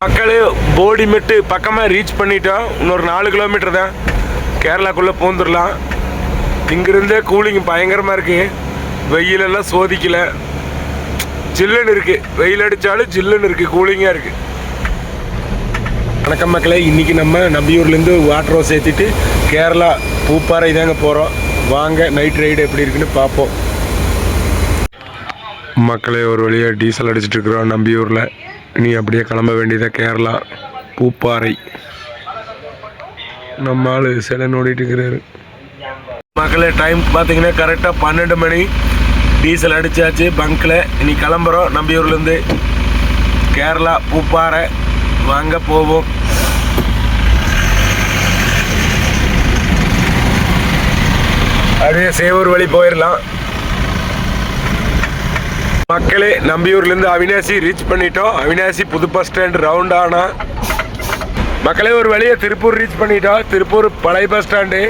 மக்களே போடிமெட்டு பக்கமாக ரீச் பண்ணிட்டோம். இன்னொரு 4 கிலோமீட்டர் தான் கேரளாக்குள்ளே பூந்துடலாம். இங்கிருந்தே கூலிங் பயங்கரமாக இருக்குது. வெயிலெல்லாம் சோதிக்கலை, ஜில்லுன்னு இருக்குது. வெயில் அடித்தாலும் ஜில்லுன்னு இருக்குது, கூலிங்காக இருக்குது. வணக்கம் மக்களே, இன்றைக்கி நம்ம நம்பியூர்லேருந்து வாட்டர் ரோஸ் ஏற்றிட்டு கேரளா பூப்பாறை தாங்க போகிறோம். வாங்க நைட் ரைடு எப்படி இருக்குன்னு பார்ப்போம். மக்களே ஒரு வழியாக டீசல் அடிச்சிட்டு இருக்கிறோம் நம்பியூரில். இனி அப்படியே கிளம்ப வேண்டியதாக கேரளா பூப்பாறை. நம்ம ஆள் சிலை நோடிட்டு இருக்கிறாரு. மக்களே டைம் பார்த்தீங்கன்னா கரெக்டாக 12 மணி. டீசல் அடித்தாச்சு பங்கில். இனி கிளம்புறோம் நம்பியூர்லேருந்து கேரளா பூப்பாறை. வாங்க போவோம். அப்படியே சேவூர் வழி போயிடலாம். மக்களே நம்பியூர்லேருந்து அவினாசி ரீச் பண்ணிட்டோம். அவினாசி புது பஸ் ஸ்டாண்ட் ரவுண்டானா. மக்களே ஒரு வழியை திருப்பூர் ரீச் பண்ணிட்டோம். திருப்பூர் பழைய பஸ் ஸ்டாண்டு.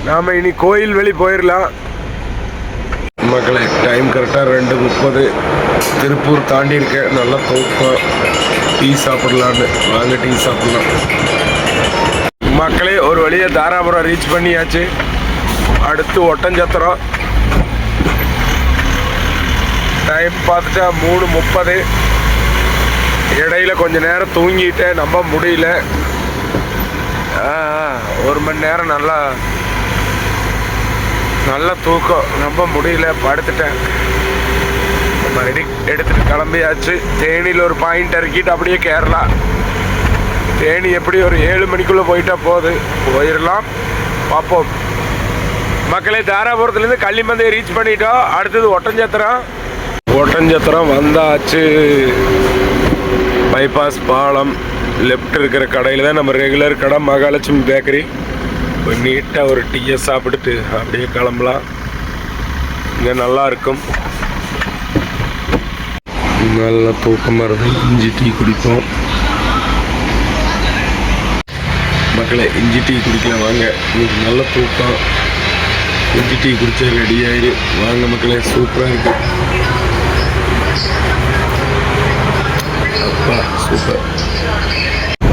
நாம் இனி கோயில் வழி போயிடலாம். மக்களே டைம் கரெக்டாக 2:30. திருப்பூர் தாண்டி இருக்க நல்லா தூக்கம். டீ சாப்பிடலான்னு வாங்க டீ சாப்பிடலாம். மக்களே ஒரு வழியை தாராபுரம் ரீச் பண்ணியாச்சு. அடுத்து ஒட்டஞ்சத்திரம். டைம் பார்த்துட்டா 3:30. இடையில கொஞ்சம் நேரம் தூங்கிட்டேன், நம்ப முடியல. 1 மணி நேரம் நல்லா தூக்கம், நம்ப முடியல, படுத்துட்டேன். மறுபடி எடுத்துகிட்டு கிளம்பியாச்சு. தேனியில் ஒரு பாயிண்ட் இறக்கிட்டு அப்படியே கேரளா. தேனி எப்படி ஒரு 7 மணிக்குள்ளே போயிட்டா போயிடலாம், பார்ப்போம். மக்களே தாராபுரத்துலேருந்து கள்ளிமந்தையை ரீச் பண்ணிட்டோம். அடுத்தது ஒட்டஞ்சத்திரம். ஒட்டஞ்சத்திரம் வந்தாச்சு. பைபாஸ் பாலம் லெஃப்ட் இருக்கிற கடையில் தான் நம்ம ரெகுலர் கடை, மகாலட்சுமி பேக்கரி. ஒரு நீட்டாக ஒரு டீயை சாப்பிட்டுட்டு அப்படியே கிளம்பலாம். இங்கே நல்லா இருக்கும். நல்லா தூக்கமாக இருக்கும். இஞ்சி டீ குடிப்போம். மக்களே இஞ்சி டீ குடிக்கலாம் வாங்க. இன்னைக்கு நல்ல தூக்கம். இஞ்சி டீ குடிச்சா ரெடி ஆயிடு. வாங்க மக்களே, சூப்பராக இருக்கு. அப்பா சூப்பர்.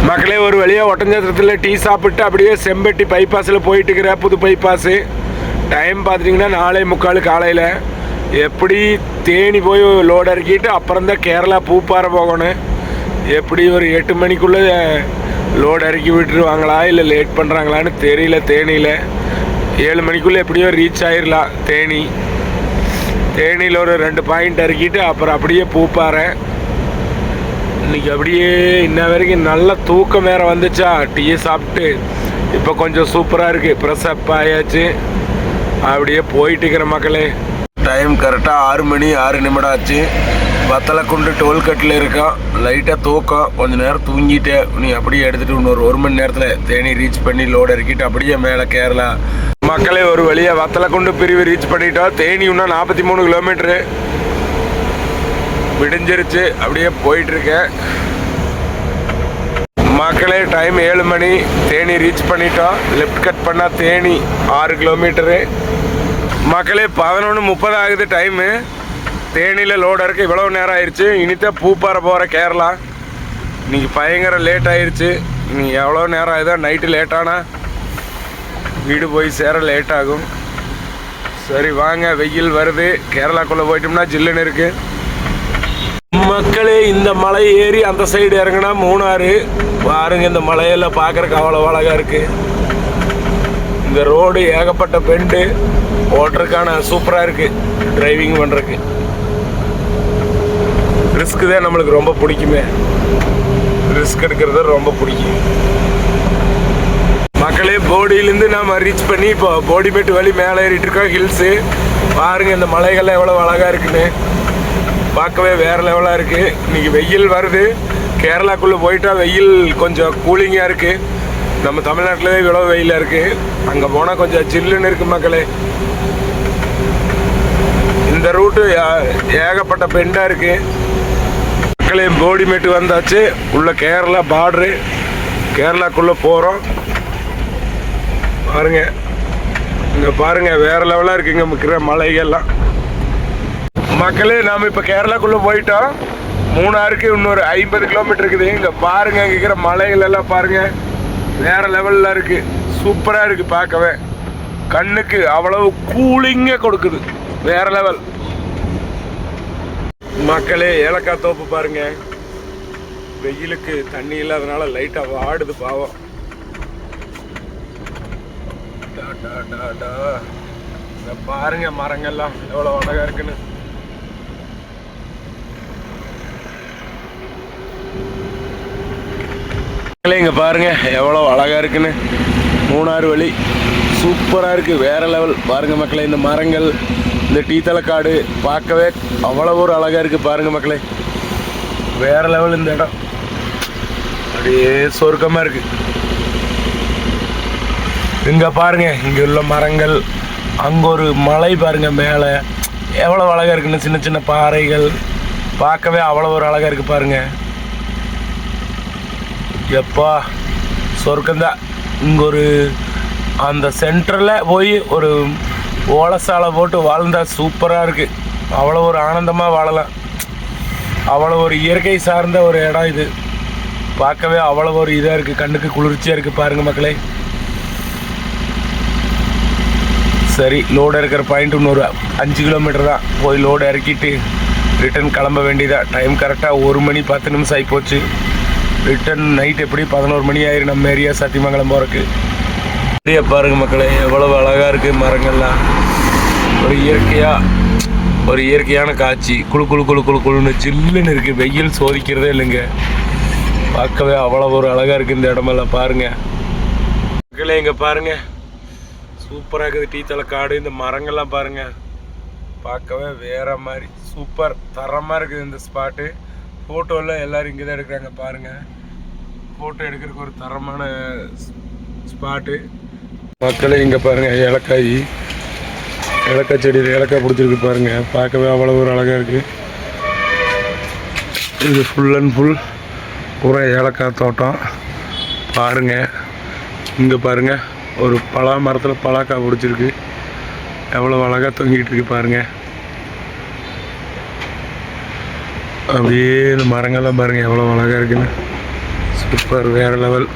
மக்களே ஒரு வழியாக ஒட்டஞ்சத்திரத்தில் டீ சாப்பிட்டு அப்படியே செம்பட்டி பைபாஸில் போயிட்டு இருக்கிற புது பைபாஸு. டைம் பார்த்துட்டிங்கன்னா 4:45 காலையில். எப்படி தேனி போய் லோடு இறக்கிட்டு அப்புறம் தான் கேரளா பூப்பாறை போகணும். எப்படி ஒரு 8 மணிக்குள்ளே லோடு இறக்கி விட்டுருவாங்களா இல்லை லேட் பண்ணுறாங்களான்னு தெரியல. தேனியில் 7 மணிக்குள்ளே எப்படியோ ரீச் ஆகிடலாம். தேனியில் ஒரு 2 பாயிண்ட் இறக்கிட்டு அப்புறம் அப்படியே பூப்பாறை. இன்றைக்கி அப்படியே இன்ன வரைக்கும் நல்ல தூக்கம் வேறு வந்துச்சா. டீயை சாப்பிட்டு இப்போ கொஞ்சம் சூப்பராக இருக்குது. ப்ரெஸ்அப் ஆயாச்சு. அப்படியே போயிட்டு இருக்கிற மக்களே. டைம் கரெக்டாக 6 மணி 6 நிமிடம் ஆச்சு. வத்தலக்குண்டு டோல்கட்டில் இருக்கோம். லைட்டாக தூக்கம், கொஞ்சம் நேரம் தூங்கிட்டேன். நீ அப்படியே எடுத்துகிட்டு இன்னொரு 1 மணி நேரத்தில் தேனி ரீச் பண்ணி லோடு இறக்கிட்டு அப்படியே மேலே கேரளா. மக்களே ஒரு வழியாக வத்தலக்குண்டு பிரிவு ரீச் பண்ணிட்டோம். தேனி இன்னும் 43 கிலோமீட்ரு விடிஞ்சிருச்சு. அப்படியே போயிட்டுருக்கேன். மக்களே டைம் 7 மணி. தேனி ரீச் பண்ணிட்டோம். லெஃப்ட் கட் பண்ணால் தேனி 6 கிலோமீட்டரு. மக்களே 11:30 ஆகுது டைமு. தேனியில் லோடு இறக்க இவ்வளோ நேரம் ஆயிடுச்சு. இனித்தான் பூப்பாறை போகிற கேரளா. இன்றைக்கி பயங்கர லேட் ஆயிடுச்சு. நீ எவ்வளோ நேரம் ஆகுதோ, நைட்டு லேட்டானா வீடு போய் சேர லேட் ஆகும். சரி வாங்க, வெயில் வருது. கேரளாக்குள்ளே போயிட்டோம்னா ஜில்லுன்னு இருக்குது. மக்களே இந்த மலை ஏறி அந்த சைடு இறங்கினா மூணாறு. பாருங்க இந்த மலையெல்லாம் பார்க்குறக்கு அவ்வளோ அழகாக இருக்குது. இந்த ரோடு ஏகப்பட்ட பெண்டு ஓட்டுறதுக்கான சூப்பராக இருக்குது. டிரைவிங் பண்ணுறதுக்கு ரிஸ்க்கு தான் நம்மளுக்கு ரொம்ப பிடிக்குமே. ரிஸ்க் எடுக்கிறது ரொம்ப பிடிக்கும். மக்களே போடியிலேருந்து நாம் ரீச் பண்ணி இப்போ போடிமெட்டு வழி மேலே ஏறிட்டு இருக்கோம். ஹில்ஸு பாருங்கள் இந்த மலைகள்லாம் எவ்வளோ அழகாக இருக்குன்னு பார்க்கவே வேறு லெவலாக இருக்குது. இன்றைக்கி வெயில் வருது. கேரளாக்குள்ளே போயிட்டா வெயில் கொஞ்சம் கூலிங்காக இருக்குது. நம்ம தமிழ்நாட்டிலே இவ்வளோ வெயிலாக இருக்குது. அங்கே போனால் கொஞ்சம் ஜில்லுன்னு இருக்குது மக்களே. இந்த ரூட்டு ஏகப்பட்ட பெண்டாக இருக்குது. மக்களே போடிமெட்டு வந்தாச்சு. உள்ள கேரளா பார்டரு. கேரளாக்குள்ளே போகிறோம். பாருங்கள் இங்கே பாருங்கள் வேறு லெவலாக இருக்குங்க இருக்கிற மலைகள்லாம். மக்களே நாம் இப்போ கேரளாக்குள்ளே போயிட்டோம். மூணாருக்கு இன்னொரு 50 கிலோமீட்டர் இருக்குது. இங்கே பாருங்க, இங்கே இருக்கிற மலைகள் எல்லாம் பாருங்க, வேற லெவலில் இருக்கு. சூப்பராக இருக்கு பார்க்கவே. கண்ணுக்கு அவ்வளவு கூலிங்க கொடுக்குது, வேற லெவல். மக்களே ஏலக்காய் தோப்பு பாருங்க, வெயிலுக்கு தண்ணி இல்லாதனால லைட்டாக வாடுது பாவம். பாருங்க மரங்கள்லாம் எவ்வளோ அழகா இருக்குன்னு. இங்க பாருங்க எவ்வளோ அழகா இருக்குன்னு. மூணாறு வழி சூப்பராக இருக்கு, வேற லெவல். பாருங்க மக்களே, இந்த மரங்கள், இந்த டீத்தலக்காடு பார்க்கவே அவ்வளோ ஒரு அழகா இருக்கு. பாருங்க மக்களே, வேற லெவல் இந்த இடம், அப்படியே சொர்க்கமா இருக்கு. இங்க பாருங்க, இங்க உள்ள மரங்கள், அங்க ஒரு மலை பாருங்க மேலே எவ்வளோ அழகா இருக்குன்னு. சின்ன சின்ன பாறைகள் பார்க்கவே அவ்வளோ ஒரு அழகா இருக்கு பாருங்க. எப்பா சொர்க்கந்தான். இங்கே ஒரு அந்த சென்டரில் போய் ஒரு ஓலசாலை போட்டு வாழ்ந்தா சூப்பராக இருக்குது. அவ்வளோ ஒரு ஆனந்தமாக வாழலாம். அவ்வளோ ஒரு இயற்கை சார்ந்த ஒரு இடம் இது. பார்க்கவே அவ்வளோ ஒரு இதாக இருக்குது, கண்ணுக்கு குளிர்ச்சியாக இருக்குது. பாருங்கள் மக்களே. சரி, லோடு இறக்கிற பாயிண்ட் இன்னொரு 5 கிலோமீட்டர் தான். போய் லோடு இறக்கிட்டு ரிட்டன் கிளம்ப வேண்டியதான். டைம் கரெக்டாக 1 மணி 10 நிமிஷம் ஆகிப்போச்சு. ரிட்டன் நைட் எப்படி 11 மணி ஆயிரும் நம்ம ஏரியா சத்தியமங்கலம் போகிறக்கு. ஏரியா பாருங்கள் மக்களே, எவ்வளவு அழகாக இருக்குது மரங்கள்லாம். ஒரு இயற்கையான காட்சி. குழு குழு குழு குழு குழுன்னு ஜில்லுன்னு இருக்குது. வெயில் சோதிக்கிறதே இல்லைங்க. பார்க்கவே அவ்வளோ ஒரு அழகாக இருக்குது இந்த இடமெல்லாம். பாருங்கள் மக்களே, இங்கே பாருங்கள் சூப்பராக இருக்குது டீத்தலக்காடு. இந்த மரங்கள்லாம் பாருங்கள், பார்க்கவே வேற மாதிரி சூப்பர் தரமாக இருக்குது இந்த ஸ்பாட்டு. ஃபோட்டோவில் எல்லோரும் இங்கே தான் எடுக்கிறாங்க பாருங்கள். ஃபோட்டோ எடுக்கிறதுக்கு ஒரு தரமான ஸ்பாட்டு. மக்களே இங்கே பாருங்கள், ஏலக்காய் செடியில் ஏலக்காய் பிடிச்சிருக்கு பாருங்கள். பார்க்கவே அவ்வளோ ஒரு அழகாக இருக்குது. இது ஃபுல் அண்ட் ஃபுல் பூரா ஏலக்காய் தோட்டம் பாருங்கள். இங்கே பாருங்கள், ஒரு பலா மரத்தில் பலாக்காய் பிடிச்சிருக்கு. எவ்வளோ அழகாக தொங்கிட்டு இருக்கு பாருங்கள். அப்படியே இந்த மரங்கள்லாம் பாருங்கள் எவ்வளோ அழகாக இருக்குன்னு. சூப்பர், வேறு லெவல்.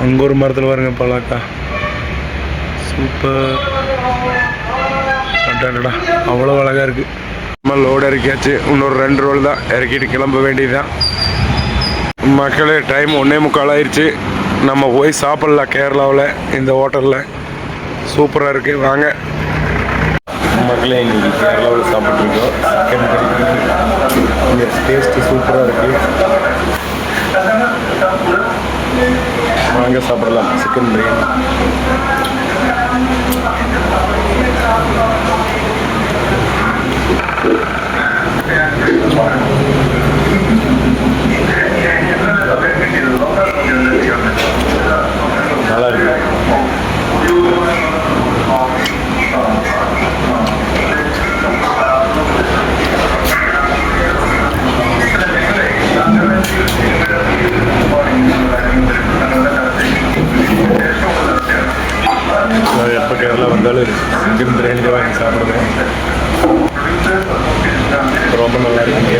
அங்கே ஒரு மரத்தில் பாருங்க பலாக்கா, சூப்பர். அட்டாடா, அவ்வளோ அழகாக இருக்குது. நம்ம லோடு இறக்கியாச்சு. இன்னொரு 2 ரோல் தான், இறக்கிட்டு கிளம்ப வேண்டியதுதான். மக்களே டைம் 1:45 ஆயிடுச்சு. நம்ம போய் சாப்பிட்லாம் கேரளாவில் இந்த ஹோட்டலில். சூப்பராக இருக்குது, வாங்க மக்களே. இன்றைக்கி கேரளாவில் சாப்பிட்ருக்கோம். சிக்கன் கறி இங்கே டேஸ்ட்டு சூப்பராக இருக்குது. வாங்க சாப்பிடலாம் சிக்கன் பிரியாணி. நல்லா இருக்கு. எப்போ கேரளா வந்தாலும் சிக்கன் பிரியாணி தான் வாங்கி சாப்பிடுவேன். ரொம்ப நல்லா இருக்குங்க.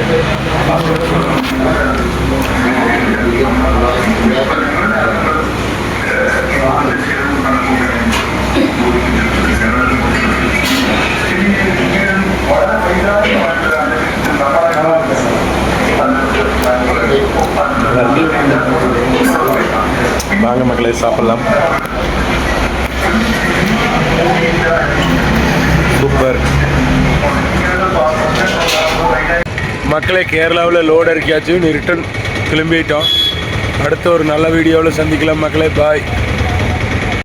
வாங்க மக்களை சாப்பிடலாம். சூப்பர் மக்களே, கேரளாவில் லோடு இறக்கியாச்சு. ரிட்டன் கிளம்பிட்டோம். அடுத்த ஒரு நல்ல வீடியோவில் சந்திக்கலாம் மக்களே. பாய்.